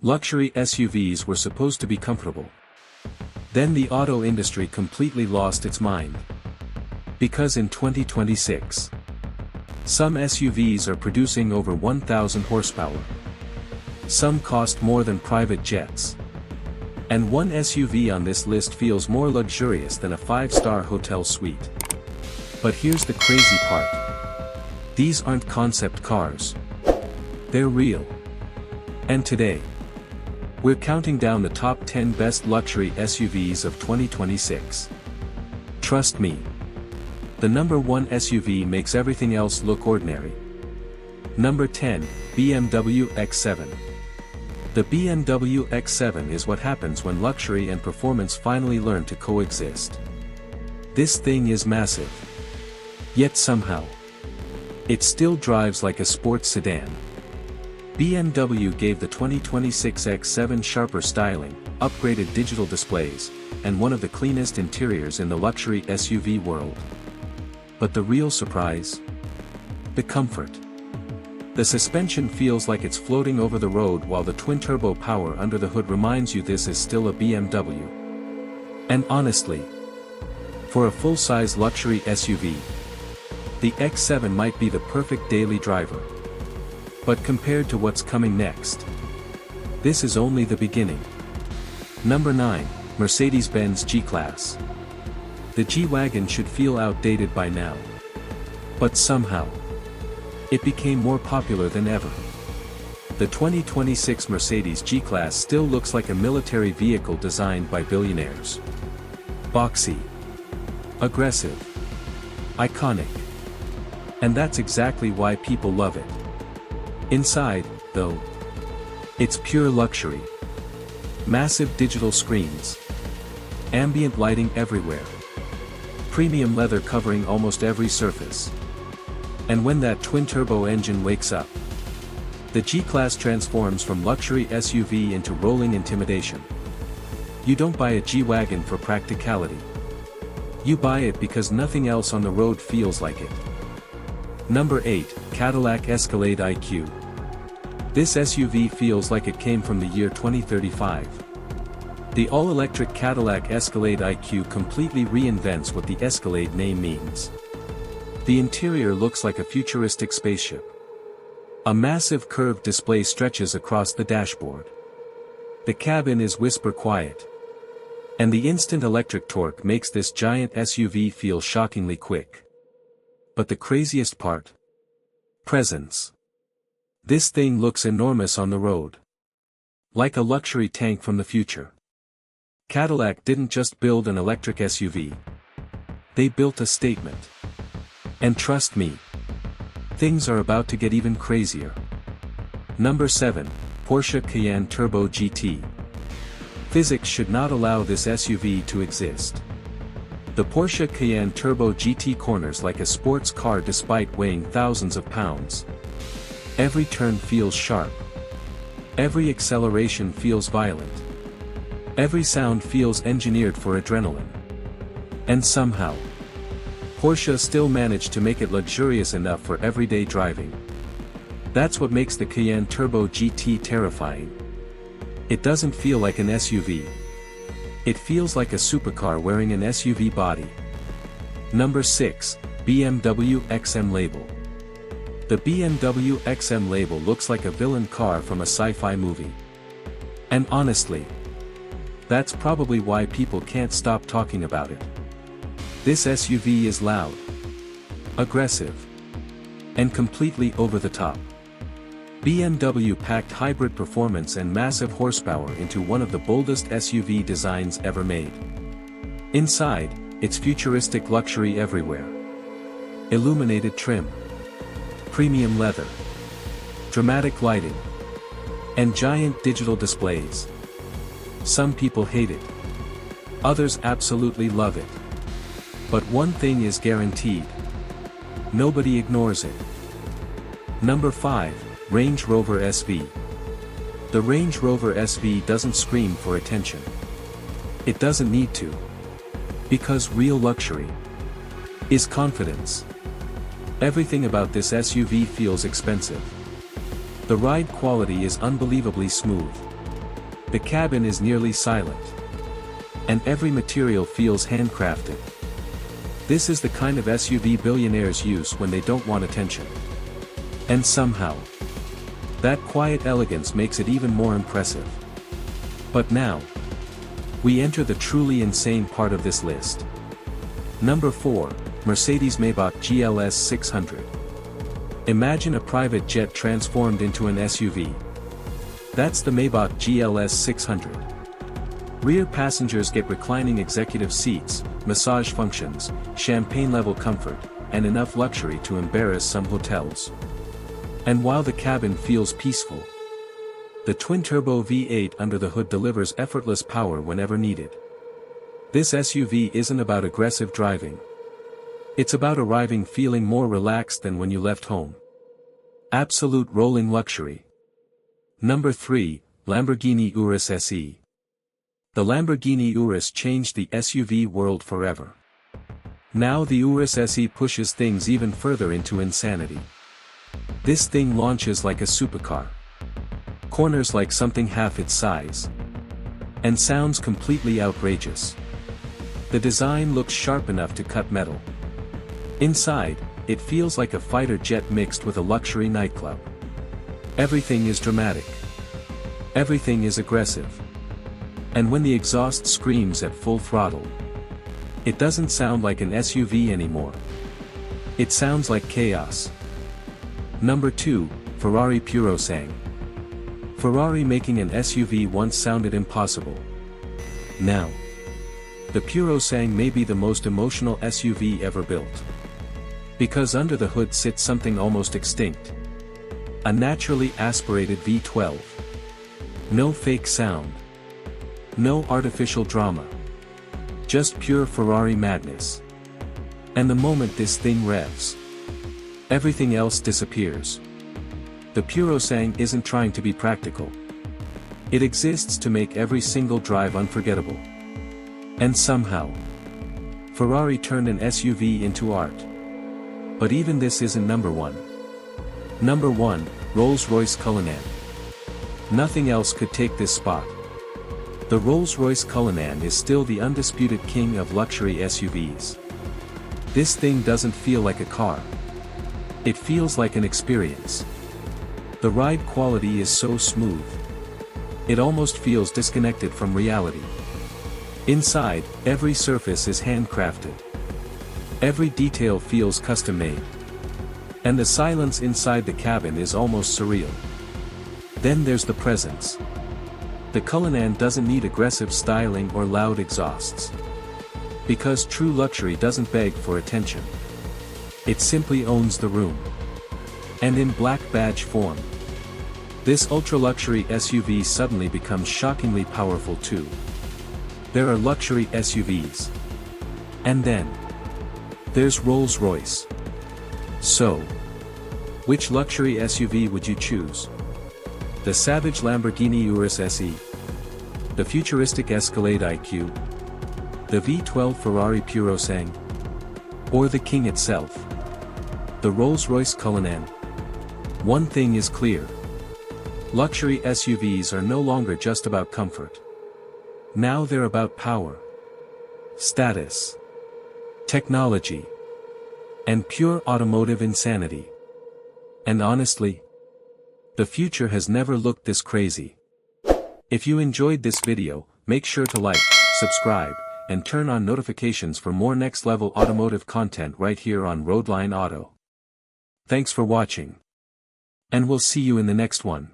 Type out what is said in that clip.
Luxury SUVs were supposed to be comfortable. Then the auto industry completely lost its mind. Because in 2026, some SUVs are producing over 1,000 horsepower. Some cost more than private jets. And one SUV on this list feels more luxurious than a 5-star hotel suite. But here's the crazy part. These aren't concept cars. They're real. And today, we're counting down the top 10 best luxury SUVs of 2026. Trust me. The number 1 SUV makes everything else look ordinary. Number 10, BMW X7. The BMW X7 is what happens when luxury and performance finally learn to coexist. This thing is massive. Yet somehow, it still drives like a sports sedan. BMW gave the 2026 X7 sharper styling, upgraded digital displays, and one of the cleanest interiors in the luxury SUV world. But the real surprise? The comfort. The suspension feels like it's floating over the road while the twin-turbo power under the hood reminds you this is still a BMW. And honestly, for a full-size luxury SUV, the X7 might be the perfect daily driver. But compared to what's coming next, this is only the beginning. Number 9, Mercedes-Benz G-Class. The G-Wagon should feel outdated by now. But somehow, it became more popular than ever. The 2026 Mercedes G-Class still looks like a military vehicle designed by billionaires. Boxy. Aggressive. Iconic. And that's exactly why people love it. Inside, though, it's pure luxury. Massive digital screens. Ambient lighting everywhere. Premium leather covering almost every surface. And when that twin-turbo engine wakes up, the G-Class transforms from luxury SUV into rolling intimidation. You don't buy a G-Wagon for practicality. You buy it because nothing else on the road feels like it. Number 8, Cadillac Escalade IQ. This SUV feels like it came from the year 2035. The all-electric Cadillac Escalade IQ completely reinvents what the Escalade name means. The interior looks like a futuristic spaceship. A massive curved display stretches across the dashboard. The cabin is whisper quiet. And the instant electric torque makes this giant SUV feel shockingly quick. But the craziest part? Presence. This thing looks enormous on the road. Like a luxury tank from the future. Cadillac didn't just build an electric SUV. They built a statement. And trust me, things are about to get even crazier. Number 7, Porsche Cayenne Turbo GT. Physics should not allow this SUV to exist. The Porsche Cayenne Turbo GT corners like a sports car despite weighing thousands of pounds. Every turn feels sharp. Every acceleration feels violent. Every sound feels engineered for adrenaline. And somehow, Porsche still managed to make it luxurious enough for everyday driving. That's what makes the Cayenne Turbo GT terrifying. It doesn't feel like an SUV. It feels like a supercar wearing an SUV body. Number 6, BMW XM Label. The BMW XM Label looks like a villain car from a sci-fi movie. And honestly, that's probably why people can't stop talking about it. This SUV is loud, aggressive, and completely over the top. BMW packed hybrid performance and massive horsepower into one of the boldest SUV designs ever made. Inside, it's futuristic luxury everywhere. Illuminated trim, premium leather, dramatic lighting, and giant digital displays. Some people hate it. Others absolutely love it. But one thing is guaranteed. Nobody ignores it. Number 5, Range Rover SV. The Range Rover SV doesn't scream for attention. It doesn't need to. Because real luxury is confidence. Everything about this SUV feels expensive. The ride quality is unbelievably smooth. The cabin is nearly silent. And every material feels handcrafted. This is the kind of SUV billionaires use when they don't want attention. And somehow, that quiet elegance makes it even more impressive. But now, we enter the truly insane part of this list. Number 4, Mercedes-Maybach GLS 600. Imagine a private jet transformed into an SUV. That's the Maybach GLS 600. Rear passengers get reclining executive seats, massage functions, champagne-level comfort, and enough luxury to embarrass some hotels. And while the cabin feels peaceful, the twin-turbo V8 under the hood delivers effortless power whenever needed. This SUV isn't about aggressive driving. It's about arriving feeling more relaxed than when you left home. Absolute rolling luxury. Number 3, Lamborghini Urus SE. The Lamborghini Urus changed the SUV world forever. Now the Urus SE pushes things even further into insanity. This thing launches like a supercar, corners like something half its size, and sounds completely outrageous. The design looks sharp enough to cut metal. Inside, it feels like a fighter jet mixed with a luxury nightclub. Everything is dramatic. Everything is aggressive. And when the exhaust screams at full throttle, it doesn't sound like an SUV anymore. It sounds like chaos. Number 2, Ferrari Purosangue. Ferrari making an SUV once sounded impossible. Now, the Purosangue may be the most emotional SUV ever built. Because under the hood sits something almost extinct. A naturally aspirated V12. No fake sound. No artificial drama. Just pure Ferrari madness. And the moment this thing revs, everything else disappears. The Purosangue isn't trying to be practical. It exists to make every single drive unforgettable. And somehow, Ferrari turned an SUV into art. But even this isn't number 1. Number 1, Rolls-Royce Cullinan. Nothing else could take this spot. The Rolls-Royce Cullinan is still the undisputed king of luxury SUVs. This thing doesn't feel like a car. It feels like an experience. The ride quality is so smooth. It almost feels disconnected from reality. Inside, every surface is handcrafted. Every detail feels custom-made. And the silence inside the cabin is almost surreal. Then there's the presence. The Cullinan doesn't need aggressive styling or loud exhausts. Because true luxury doesn't beg for attention. It simply owns the room. And in black badge form. This ultra-luxury SUV suddenly becomes shockingly powerful too. There are luxury SUVs. And then, there's Rolls-Royce. So, which luxury SUV would you choose? The savage Lamborghini Urus SE, the futuristic Escalade IQ, the V12 Ferrari Purosangue, or the king itself, the Rolls-Royce Cullinan? One thing is clear. Luxury SUVs are no longer just about comfort. Now they're about power, status, technology, and pure automotive insanity. And honestly, the future has never looked this crazy. If you enjoyed this video, make sure to like, subscribe, and turn on notifications for more next-level automotive content right here on Roadline Auto. Thanks for watching. And we'll see you in the next one.